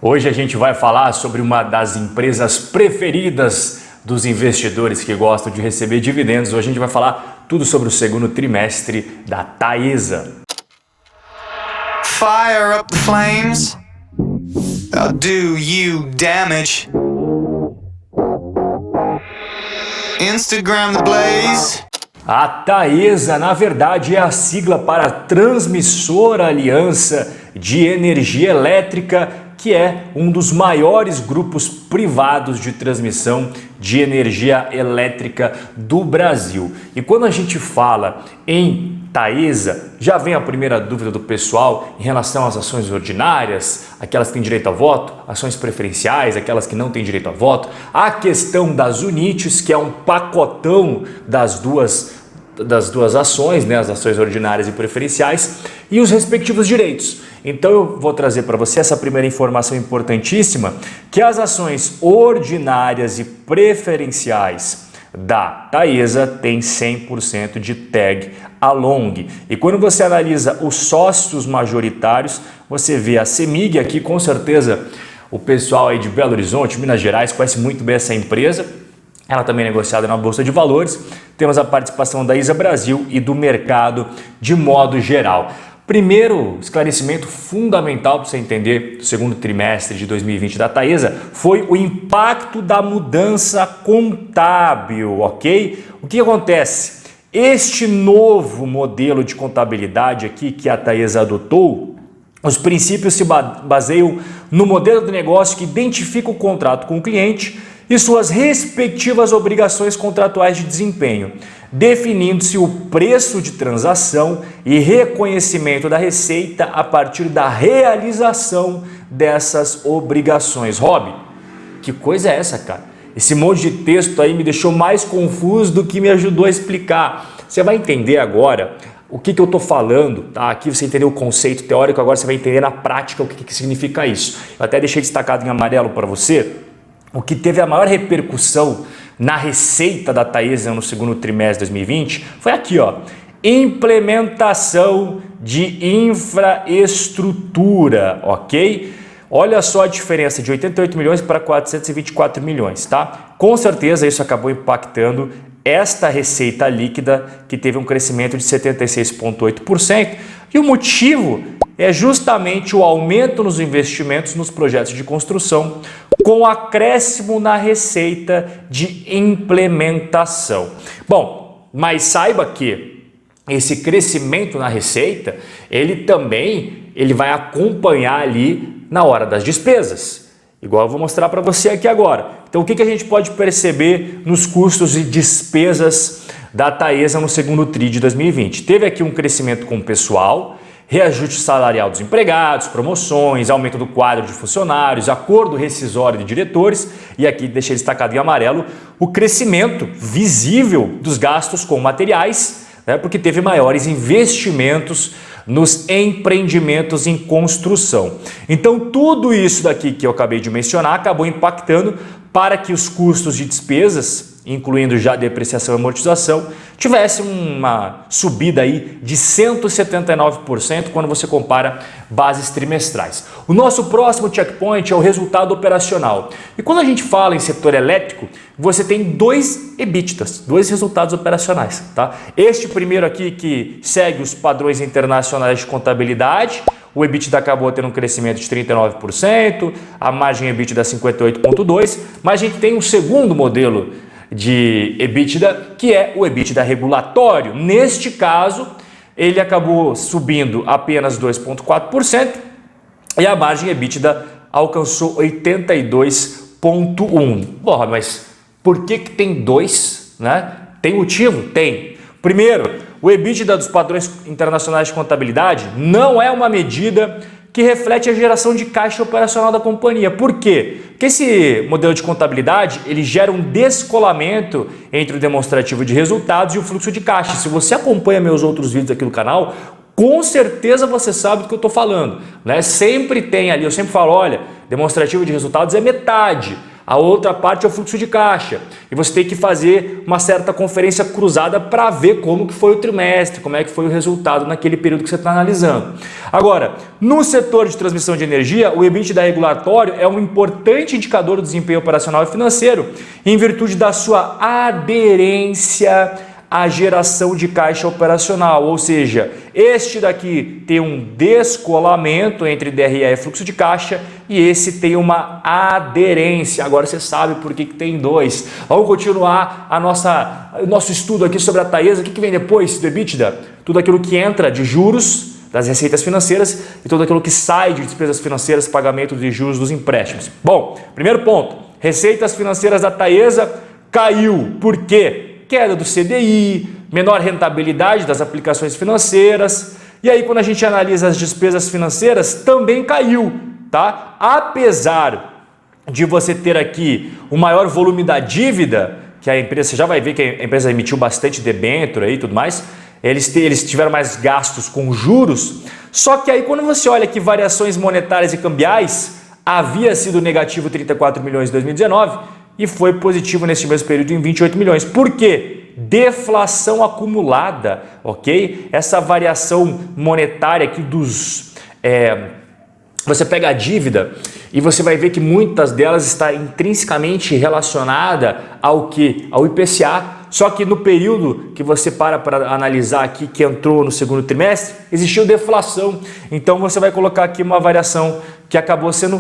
Hoje a gente vai falar sobre uma das empresas preferidas dos investidores que gostam de receber dividendos. Hoje a gente vai falar tudo sobre o segundo trimestre da Taesa. Fire up the flames. I'll do you damage. Instagram the blaze. A Taesa, na verdade, é a sigla para Transmissora Aliança de Energia Elétrica, que é um dos maiores grupos privados de transmissão de energia elétrica do Brasil. E quando a gente fala em Taesa, já vem a primeira dúvida do pessoal em relação às ações ordinárias, aquelas que têm direito a voto, ações preferenciais, aquelas que não têm direito a voto, a questão das UNITs, que é um pacotão das duas ações, né, as ações ordinárias e preferenciais, e os respectivos direitos. Então eu vou trazer para você essa primeira informação importantíssima, que as ações ordinárias e preferenciais da Taesa têm 100% de tag along. E quando você analisa os sócios majoritários, você vê a CEMIG aqui, com certeza o pessoal aí de Belo Horizonte, Minas Gerais, conhece muito bem essa empresa. Ela também é negociada na Bolsa de Valores. Temos a participação da ISA Brasil e do mercado de modo geral. Primeiro esclarecimento fundamental para você entender o segundo trimestre de 2020 da Taesa foi o impacto da mudança contábil, ok? O que acontece? Este novo modelo de contabilidade aqui que a Taesa adotou, os princípios se baseiam no modelo de negócio que identifica o contrato com o cliente e suas respectivas obrigações contratuais de desempenho, definindo-se o preço de transação e reconhecimento da receita a partir da realização dessas obrigações. Rob, que coisa é essa, cara? Esse monte de texto aí me deixou mais confuso do que me ajudou a explicar. Você vai entender agora o que eu estou falando, tá? Aqui você entendeu o conceito teórico, agora você vai entender na prática o que significa isso. Eu até deixei destacado em amarelo para você. O que teve a maior repercussão na receita da Taesa no segundo trimestre de 2020 foi aqui, ó, implementação de infraestrutura, ok? Olha só a diferença de 88 milhões para 424 milhões, tá? Com certeza isso acabou impactando esta receita líquida, que teve um crescimento de 76,8%, e o motivo é justamente o aumento nos investimentos nos projetos de construção, com acréscimo na receita de implementação. Bom, mas saiba que esse crescimento na receita, ele vai acompanhar ali na hora das despesas, igual eu vou mostrar para você aqui agora. Então o que a gente pode perceber nos custos e despesas da Taesa no segundo TRI de 2020? Teve aqui um crescimento com o pessoal, reajuste salarial dos empregados, promoções, aumento do quadro de funcionários, acordo rescisório de diretores e aqui deixei destacado em amarelo o crescimento visível dos gastos com materiais, né, porque teve maiores investimentos nos empreendimentos em construção. Então tudo isso daqui que eu acabei de mencionar acabou impactando para que os custos de despesas, incluindo já depreciação e amortização, tivesse uma subida aí de 179% quando você compara bases trimestrais. O nosso próximo checkpoint é o resultado operacional. E quando a gente fala em setor elétrico, você tem dois EBITDAs, dois resultados operacionais, tá? Este primeiro aqui que segue os padrões internacionais de contabilidade, o EBITDA acabou tendo um crescimento de 39%, a margem EBITDA 58,2%, mas a gente tem um segundo modelo de EBITDA, que é o EBITDA regulatório. Neste caso, ele acabou subindo apenas 2,4% e a margem EBITDA alcançou 82,1%. Porra, mas por que tem dois, né? Tem motivo? Tem. Primeiro, o EBITDA dos padrões internacionais de contabilidade não é uma medida que reflete a geração de caixa operacional da companhia. Por quê? Porque esse modelo de contabilidade ele gera um descolamento entre o demonstrativo de resultados e o fluxo de caixa. Se você acompanha meus outros vídeos aqui no canal, com certeza você sabe do que eu estou falando, né? Sempre tem ali, eu sempre falo, olha, demonstrativo de resultados é metade. A outra parte é o fluxo de caixa. E você tem que fazer uma certa conferência cruzada para ver como que foi o trimestre, como é que foi o resultado naquele período que você está analisando. Agora, no setor de transmissão de energia, o EBITDA regulatório é um importante indicador do desempenho operacional e financeiro, em virtude da sua aderência à geração de caixa operacional, ou seja, este daqui tem um descolamento entre DRE e fluxo de caixa e esse tem uma aderência. Agora você sabe por que tem dois. Vamos continuar o nosso estudo aqui sobre a Taesa. O que vem depois do EBITDA? Tudo aquilo que entra de juros das receitas financeiras e tudo aquilo que sai de despesas financeiras, pagamento de juros dos empréstimos. Bom, primeiro ponto, receitas financeiras da Taesa caiu. Por quê? Queda do CDI, menor rentabilidade das aplicações financeiras. E aí, quando a gente analisa as despesas financeiras, também caiu, tá? Apesar de você ter aqui o maior volume da dívida, que a empresa, você já vai ver que a empresa emitiu bastante debênture aí e tudo mais, eles tiveram mais gastos com juros, só que aí quando você olha que variações monetárias e cambiais, havia sido negativo 34 milhões em 2019, e foi positivo nesse mesmo período em 28 milhões. Por quê? Deflação acumulada, ok? Essa variação monetária aqui você pega a dívida e você vai ver que muitas delas está intrinsecamente relacionada ao que? Ao IPCA. Só que no período que você para analisar aqui, que entrou no segundo trimestre, existiu deflação. Então você vai colocar aqui uma variação que acabou sendo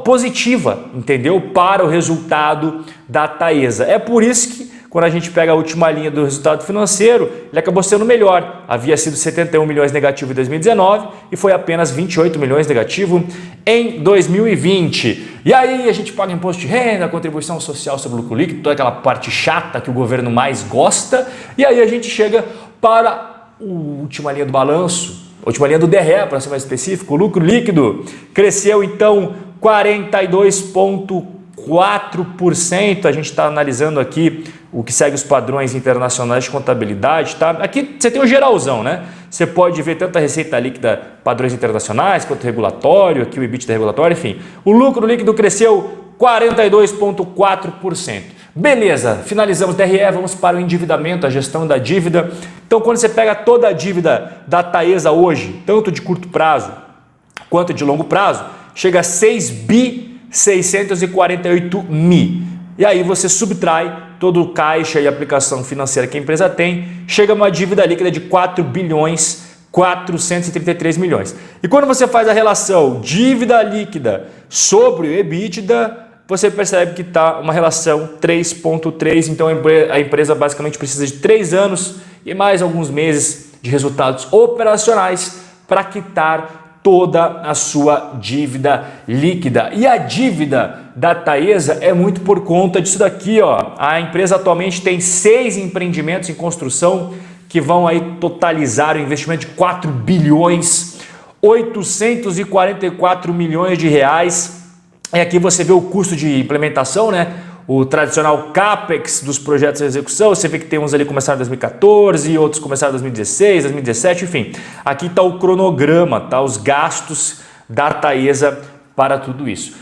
positiva, entendeu? Para o resultado da Taesa. É por isso que quando a gente pega a última linha do resultado financeiro, ele acabou sendo melhor. Havia sido 71 milhões negativo em 2019 e foi apenas 28 milhões negativo em 2020. E aí a gente paga imposto de renda, contribuição social sobre o lucro líquido, toda aquela parte chata que o governo mais gosta. E aí a gente chega para a última linha do balanço, a última linha do DRE, para ser mais específico. O lucro líquido cresceu então 42,4%. A gente está analisando aqui o que segue os padrões internacionais de contabilidade, tá? Aqui você tem o geralzão, né? Você pode ver tanto a receita líquida padrões internacionais quanto regulatório, aqui o EBITDA regulatório, enfim. O lucro líquido cresceu 42,4%. Beleza, finalizamos DRE, vamos para o endividamento, a gestão da dívida. Então, quando você pega toda a dívida da Taesa hoje, tanto de curto prazo quanto de longo prazo, chega a 6.648 bi. E aí você subtrai todo o caixa e aplicação financeira que a empresa tem, chega a uma dívida líquida de 4 bilhões 433 milhões. E quando você faz a relação dívida líquida sobre o EBITDA, você percebe que está uma relação 3,3, então a empresa basicamente precisa de 3 anos e mais alguns meses de resultados operacionais para quitar toda a sua dívida líquida. E a dívida da Taesa é muito por conta disso daqui, ó. A empresa atualmente tem 6 empreendimentos em construção que vão aí totalizar o investimento de 4 bilhões 844 milhões de reais. E aqui você vê o custo de implementação, né? O tradicional CAPEX dos projetos de execução, você vê que tem uns ali começaram em 2014, outros começaram em 2016, 2017, enfim. Aqui está o cronograma, tá? Os gastos da Taesa para tudo isso.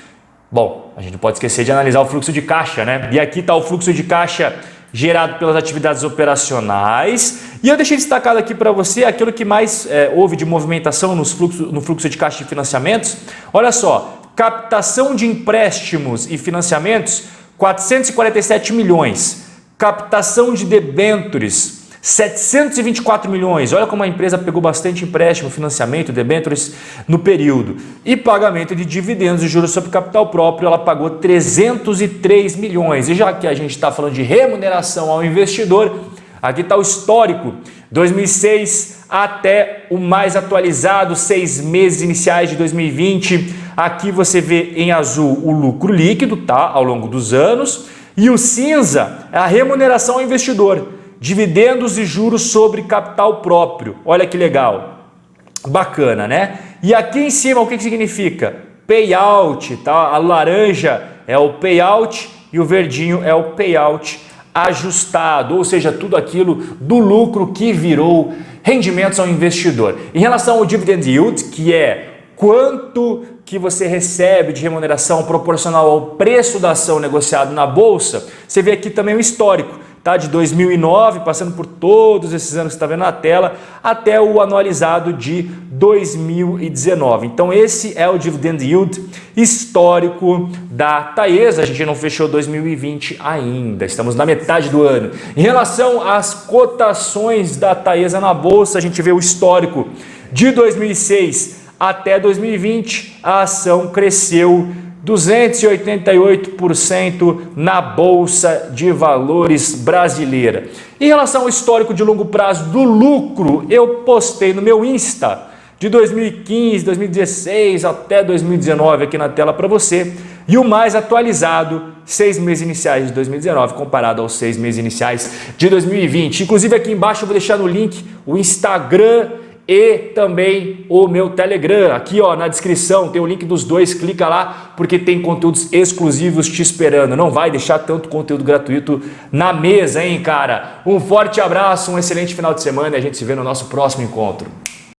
Bom, a gente não pode esquecer de analisar o fluxo de caixa, né? E aqui está o fluxo de caixa gerado pelas atividades operacionais. E eu deixei destacado aqui para você aquilo que mais houve de movimentação no fluxo de caixa de financiamentos. Olha só, captação de empréstimos e financiamentos, 447 milhões, captação de debêntures, 724 milhões, olha como a empresa pegou bastante empréstimo, financiamento, debêntures no período, e pagamento de dividendos e juros sobre capital próprio, ela pagou 303 milhões, e já que a gente está falando de remuneração ao investidor, aqui está o histórico, 2006 até o mais atualizado, 6 meses iniciais de 2020, aqui você vê em azul o lucro líquido, tá? Ao longo dos anos, e o cinza é a remuneração ao investidor, dividendos e juros sobre capital próprio. Olha que legal, bacana, né? E aqui em cima o que significa? Payout, tá? A laranja é o payout e o verdinho é o payout ajustado, ou seja, tudo aquilo do lucro que virou rendimentos ao investidor. Em relação ao dividend yield, que é quanto que você recebe de remuneração proporcional ao preço da ação negociado na bolsa, você vê aqui também o histórico, tá? De 2009, passando por todos esses anos que você está vendo na tela, até o anualizado de 2019. Então esse é o dividend yield histórico da Taesa. A gente não fechou 2020 ainda, estamos na metade do ano. Em relação às cotações da Taesa na bolsa, a gente vê o histórico de 2006 até 2020, a ação cresceu 288% na Bolsa de Valores brasileira. Em relação ao histórico de longo prazo do lucro, eu postei no meu Insta de 2015, 2016 até 2019 aqui na tela para você. E o mais atualizado, 6 meses iniciais de 2019 comparado aos 6 meses iniciais de 2020. Inclusive aqui embaixo eu vou deixar no link o Instagram e também o meu Telegram. Aqui ó, na descrição tem o link dos dois, clica lá porque tem conteúdos exclusivos te esperando. Não vai deixar tanto conteúdo gratuito na mesa, hein, cara? Um forte abraço, um excelente final de semana e a gente se vê no nosso próximo encontro.